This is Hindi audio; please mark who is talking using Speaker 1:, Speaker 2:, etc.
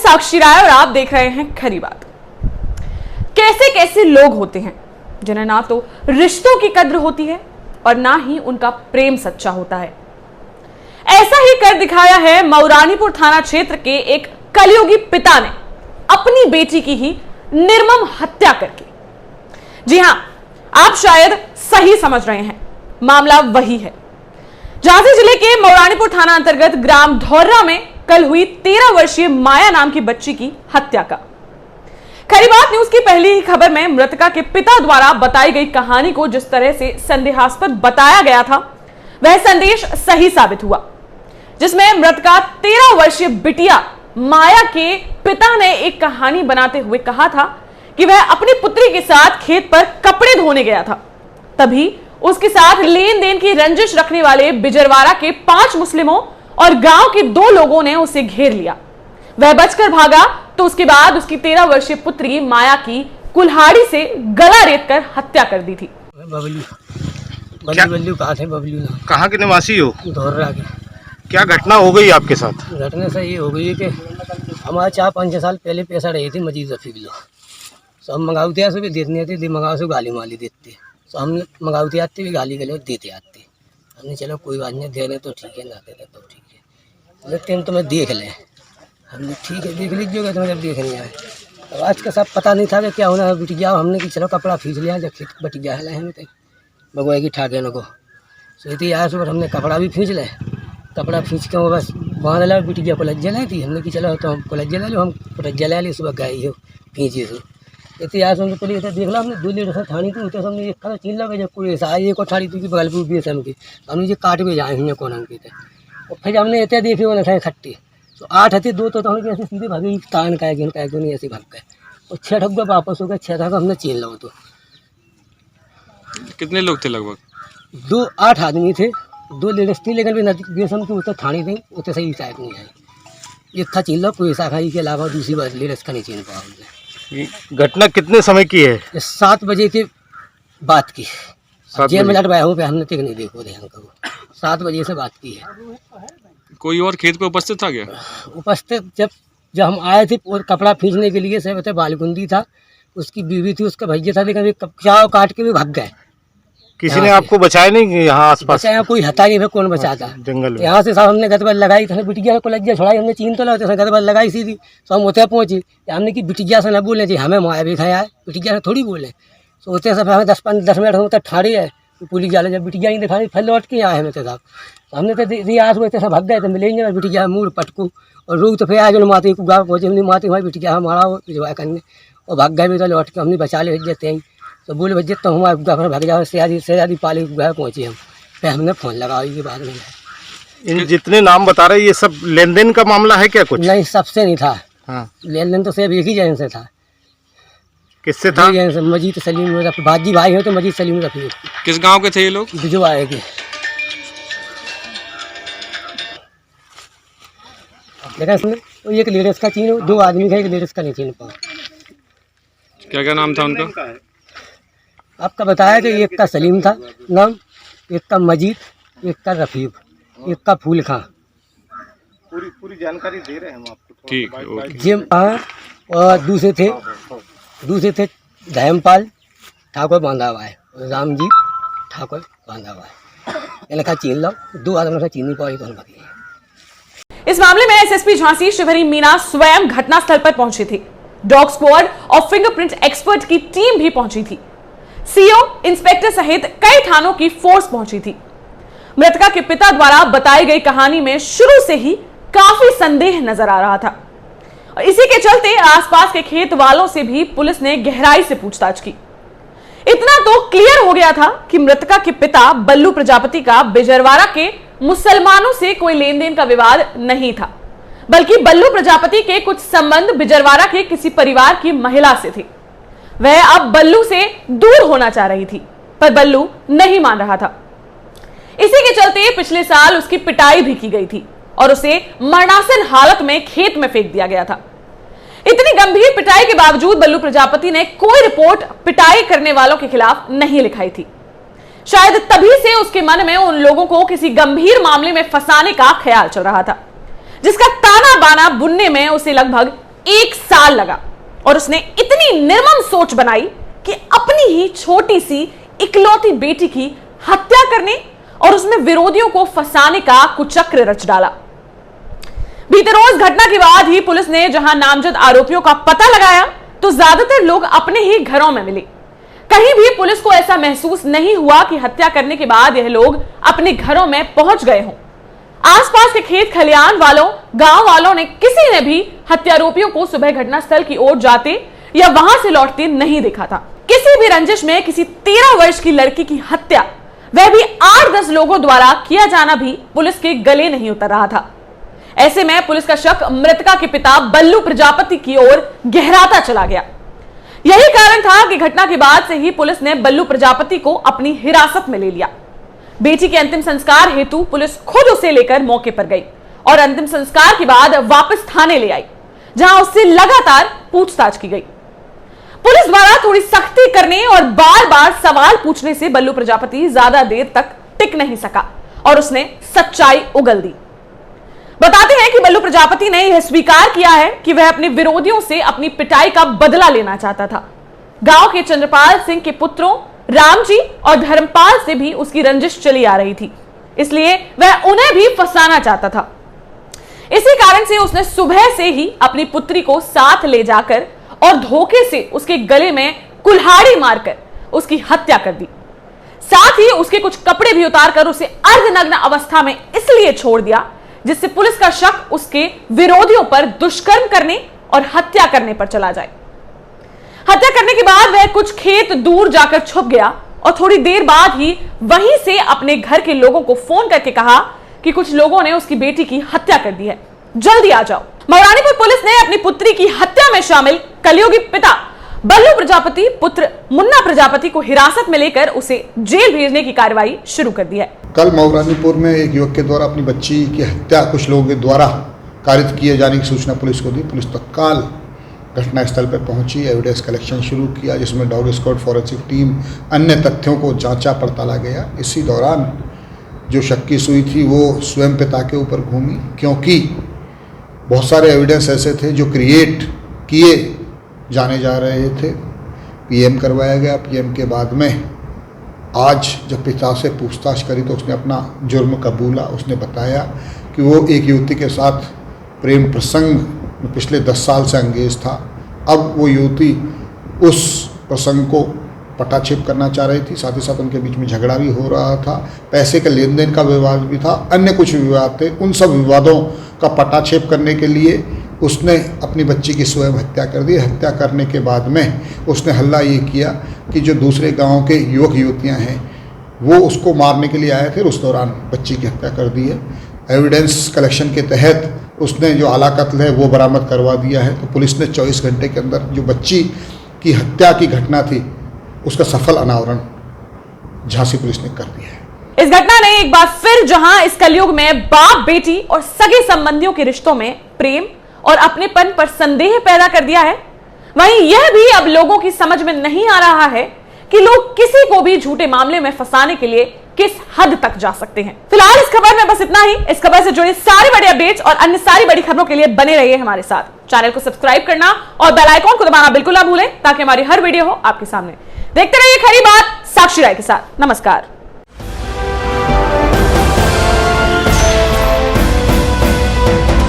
Speaker 1: साक्षी राय और आप देख रहे हैं खरी बात। कैसे कैसे लोग होते हैं जिन्हें ना तो रिश्तों की कद्र होती है और ना ही उनका प्रेम सच्चा होता है। ऐसा ही कर दिखाया है मऊरानीपुर थाना क्षेत्र के एक कलयुगी पिता ने अपनी बेटी की ही निर्मम हत्या करके। जी हां, आप शायद सही समझ रहे हैं, मामला वही है। झांसी जिले के मऊरानीपुर थाना अंतर्गत ग्राम धौर्रा में कल हुई 13 वर्षीय माया नाम की बच्ची की हत्या का। खरी बात न्यूज की पहली ही खबर में मृतका के पिता द्वारा बताई गई कहानी को जिस तरह से संदेहास्पद बताया गया था, वह संदेश सही साबित हुआ, जिसमें मृतका 13 वर्षीय बिटिया माया के पिता ने एक कहानी बनाते हुए कहा था कि वह अपनी पुत्री के साथ खेत पर कपड़े धोने गया था। तभी उसके साथ लेन देन की रंजिश रखने वाले बिजरवाड़ा के 5 मुस्लिमों और गांव के 2 लोगों ने उसे घेर लिया। वह बचकर भागा तो उसके बाद उसकी 13 वर्षीय पुत्री माया की कुल्हाड़ी से गला रेतकर हत्या कर दी थी।
Speaker 2: बबलू
Speaker 3: कहाँ के निवासी हो?
Speaker 2: धौर्रा के।
Speaker 3: क्या घटना हो गई आपके साथ?
Speaker 2: घटना से ये हो गई कि हमारे 4-5 साल पहले पैसा रही थी मजीद रफी किलो, तो हम मंगाते हैं भी देते नहीं आते, मंगाओ से गाली माली देते, तो हम मंगाते आते भी गाली गले देते आते। हमने चलो कोई बात नहीं, दे रहे तो ठीक है, ना दे रहे तो ठीक है, लेकिन हम तुम्हें देख लें। हमने ठीक है देख लीजिएगा, तुम्हें जब देख नहीं आए। अब आज का सब पता नहीं था कि क्या होना है बिटिया। हमने कि चलो कपड़ा खींच लिया, जब खेत बटिया है हमें तो भगवाई की ठाके को सोती आया सुबह हमने कपड़ा भी खींच ले। कपड़ा खींच के वो बस बांध ला, बिटिया को लज्जा लाई थी। हमने कि चलो तो हम को लज्जा ला लो, हम लज्जा ला ली सुबह गई हो खींची सो इतनी आज हमने पुलिस देख ला। हमने 2 लीटर ठाणी थी, तो हमने एक खाना चीन लगा, जब कोई ऐसा आई एक ठाड़ी थी कि बगल पर भी हमकी हमने ये काट भी जाए हुए कौन हमकी थे। और फिर हमने इतने देखे वो न खट्टी, तो 8 हथी 2 तो हमने ऐसे सीधे भागी तान का नहीं ऐसे भाग गए, और 6 ठग वापस हो गए। 6 ठग हमने चीन लो। तो
Speaker 3: कितने लोग थे? लगभग
Speaker 2: 8 आदमी थे, 2 लेडीज थी, लेकिन भी नदी के उतर ठाणी थी, उतने सही शायद नहीं आई। एक खा चीन लो, कोई ऐसा खाई के अलावा दूसरी बात लेडीज का नहीं चीन पाओगे।
Speaker 3: घटना कितने समय की है?
Speaker 2: 7 बजे की बात की। 6 मिनट बैठा हूँ पे हमने तक नहीं देखो ध्यान करो, 7 बजे से बात की है।
Speaker 3: कोई और खेत पे उपस्थित था क्या?
Speaker 2: उपस्थित जब हम आए थे और कपड़ा खींचने के लिए सब बालकुंदी था, उसकी बीवी थी, उसका भैया था, लेकिन चाव काट के भी भाग गए।
Speaker 3: किसी ने आपको बचाया नहीं? यहाँ आसपास
Speaker 2: यहाँ कोई हता नहीं, कौन बचाता
Speaker 3: जंगल में?
Speaker 2: यहाँ से सब हमने गदबल लगाई था, बिटिया को लज्जा छुड़ाई, हमने चीन तो लाते गदबल लगाई सीधी, तो हम उतने पहुँची। हमने कि बिटिया से न बोले जी, हमें माया भी खाया है, बिटिया से थोड़ी बोले। तो उतने सब हमें 10 मिनट हम तक ठाड़ी है, पुलिस जाले जब बिटिया ही दिखाई फिर लौट के आए हमें तो साहब। हमने तो रियाज हुए सब भाग गए, तो मिलेंगे बिटिया मूड पटकू और रूप तो फिर आज माते को गाँव पहुँचे, हमने माते भाई बिटिया हमारा भिजवा करने और भाग गए भी, तो लौट के हमने बचा ले भेज देते हैं। तो बोले भैया तो हमारे घर भाग जाओ, से पाली घर पहुँचे हम, फिर हमने फ़ोन लगा के बाद में।
Speaker 3: इन जितने नाम बता रहे ये सब लेन देन का मामला है क्या? कुछ
Speaker 2: नहीं, सबसे नहीं था।
Speaker 3: हाँ।
Speaker 2: लेन देन तो सिर्फ एक ही जन से था।
Speaker 3: किससे था?
Speaker 2: मजीद सलीम बाजी भाई हो, तो मजीद सलीम रफी।
Speaker 3: किस गांव के थे ये लोग?
Speaker 2: बिजू आएगी। लेकिन एक लेडीज का चीन, 2 आदमी का, एक लेडीज का नहीं चीन पाओ।
Speaker 3: क्या क्या नाम था उनका?
Speaker 2: आपका बताया कि एक का सलीम था नाम, एक का मजीद, एक का रफीक, एक का फूल खां।
Speaker 3: पूरी जानकारी दे रहे हैं हम आपको। ठीक है।
Speaker 2: जिम और दूसरे थे धर्मपाल ठाकुर बांधा हुआ है, रामजीत ठाकुर बांधा हुआ है। इनका चीन लो, 2 आदमी का चीनी पाई तो बाकी।
Speaker 1: इस मामले में एसएसपी झांसी शिवहरी मीना स्वयं घटनास्थल पर पहुंचे थे। डॉग स्क्वाड और फिंगरप्रिंट एक्सपर्ट की टीम भी पहुंची थी। सीओ, इंस्पेक्टर सहित कई थानों की फोर्स पहुंची थी। मृतका के पिता द्वारा बताई गई कहानी में शुरू से ही काफी संदेह नजर आ रहा था और इसी के चलते आसपास के खेत वालों से भी पुलिस ने गहराई से पूछताछ की। इतना तो क्लियर हो गया था कि मृतका के पिता बल्लू प्रजापति का बिजरवाड़ा के मुसलमानों से कोई लेन देन का विवाद नहीं था, बल्कि बल्लू प्रजापति के कुछ संबंध बिजरवाड़ा के किसी परिवार की महिला से थे। वह अब बल्लू से दूर होना चाह रही थी, पर बल्लू नहीं मान रहा था। इसी के चलते पिछले साल उसकी पिटाई भी की गई थी और उसे मरणासन हालत में खेत में फेंक दिया गया था। इतनी गंभीर पिटाई के बावजूद बल्लू प्रजापति ने कोई रिपोर्ट पिटाई करने वालों के खिलाफ नहीं लिखाई थी। शायद तभी से उसके मन में उन लोगों को किसी गंभीर मामले में फंसाने का ख्याल चल रहा था, जिसका ताना बाना बुनने में उसे लगभग 1 साल लगा और उसने इतनी निर्मम सोच बनाई कि अपनी ही छोटी सी इकलौती बेटी की हत्या करने और उसमें विरोधियों को फंसाने का कुचक्र रच डाला। बीते रोज घटना के बाद ही पुलिस ने जहां नामजद आरोपियों का पता लगाया तो ज्यादातर लोग अपने ही घरों में मिले। कहीं भी पुलिस को ऐसा महसूस नहीं हुआ कि हत्या करने के बाद यह लोग अपने घरों में पहुंच गए हों। आसपास के खेत खलियान वालों, गांव वालों ने किसी ने भी हत्यारोपियों को सुबह घटनास्थल की ओर जाते या वहां से लौटते नहीं देखा था। किसी भी रंजिश में किसी 13 वर्ष की लड़की की हत्या, वह भी 8-10 लोगों द्वारा किया जाना भी पुलिस के गले नहीं उतर रहा था। ऐसे में पुलिस का शक मृतका के पिता बल्लू प्रजापति की ओर गहराता चला गया। यही कारण था कि घटना के बाद से ही पुलिस ने बल्लू प्रजापति को अपनी हिरासत में ले लिया। बेटी के अंतिम संस्कार हेतु पुलिस खुद उसे लेकर मौके पर गई और अंतिम संस्कार के बाद वापस थाने ले आई, जहां उससे लगातार पूछताछ की गई। पुलिस द्वारा थोड़ी सख्ती करने और बार बार सवाल पूछने से बल्लू प्रजापति ज्यादा देर तक टिक नहीं सका और उसने सच्चाई उगल दी। बताते हैं कि बल्लू प्रजापति ने यह स्वीकार किया है कि वह अपने विरोधियों से अपनी पिटाई का बदला लेना चाहता था। गांव के चंद्रपाल सिंह के पुत्रों रामजी और धर्मपाल से भी उसकी रंजिश चली आ रही थी, इसलिए वह उन्हें भी फंसाना चाहता था। इसी कारण से उसने सुबह से ही अपनी पुत्री को साथ ले जाकर और धोखे से उसके गले में कुल्हाड़ी मारकर उसकी हत्या कर दी। साथ ही उसके कुछ कपड़े भी उतारकर उसे अर्धनग्न अवस्था में इसलिए छोड़ दिया जिससे पुलिस का शक उसके विरोधियों पर दुष्कर्म करने और हत्या करने पर चला जाए। हत्या करने के बाद वह कुछ खेत दूर जाकर छुप गया और थोड़ी देर बाद ही वहीं से अपने घर के लोगों को फोन करके कहा कि कुछ लोगों ने उसकी बेटी की हत्या कर दी है, जल्दी आ जाओ। मौरानीपुर पुलिस ने अपनी पुत्री की हत्या में शामिल कलयुगी पिता बल्लू प्रजापति पुत्र मुन्ना प्रजापति को हिरासत में लेकर उसे जेल भेजने की कार्रवाई शुरू कर दी है।
Speaker 4: कल मौरानीपुर में एक युवक के द्वारा अपनी बच्ची की हत्या कुछ लोगों के द्वारा कारित किए जाने की सूचना पुलिस को दी। पुलिस तत्काल घटनास्थल पर पहुंची, एविडेंस कलेक्शन शुरू किया, जिसमें डॉग स्क्वाड, फॉरेंसिक टीम, अन्य तथ्यों को जांचा पड़ताला गया। इसी दौरान जो शक की सुई थी वो स्वयं पिता के ऊपर घूमी, क्योंकि बहुत सारे एविडेंस ऐसे थे जो क्रिएट किए जाने जा रहे थे। पीएम करवाया गया। पीएम के बाद में आज जब पिता से पूछताछ करी तो उसने अपना जुर्म कबूला। उसने बताया कि वो एक युवती के साथ प्रेम प्रसंग में पिछले 10 साल से एंगेज था। अब वो युवती उस प्रसंग को पटाक्षेप करना चाह रही थी, साथ ही साथ उनके बीच में झगड़ा भी हो रहा था, पैसे के लेन देन का विवाद भी था, अन्य कुछ विवाद थे। उन सब विवादों का पटाक्षेप करने के लिए उसने अपनी बच्ची की स्वयं हत्या कर दी। हत्या करने के बाद में उसने हल्ला ये किया कि जो दूसरे गांव के युवक युवतियां हैं वो उसको मारने के लिए आए थे, उस दौरान बच्ची की हत्या कर दी है। एविडेंस कलेक्शन के तहत उसने जो आला कत्ल है वो बरामद करवा दिया है। तो पुलिस ने 24 घंटे के अंदर जो बच्ची की हत्या की घटना थी उसका सफल अनावरण झांसी पुलिस ने कर दिया है।
Speaker 1: इस घटना ने एक बार फिर जहां इस कलयुग में बाप बेटी और सगे संबंधियों के रिश्तों में प्रेम और अपनेपन पर संदेह पैदा कर दिया है, वहीं यह भी अब लोगों की समझ में नहीं आ रहा है कि लोग किसी को भी झूठे मामले में फंसाने के लिए किस हद तक जा सकते हैं। फिलहाल इस खबर में बस इतना ही। इस खबर से जुड़े सारे बड़े अपडेट्स और अन्य सारी बड़ी खबरों के लिए बने रहिए हमारे साथ। चैनल को सब्सक्राइब करना और बेल आइकॉन को दबाना बिल्कुल ना भूलें ताकि हमारी हर वीडियो हो आपके सामने। देखते रहिए खरी बात साक्षी राय के साथ। नमस्कार।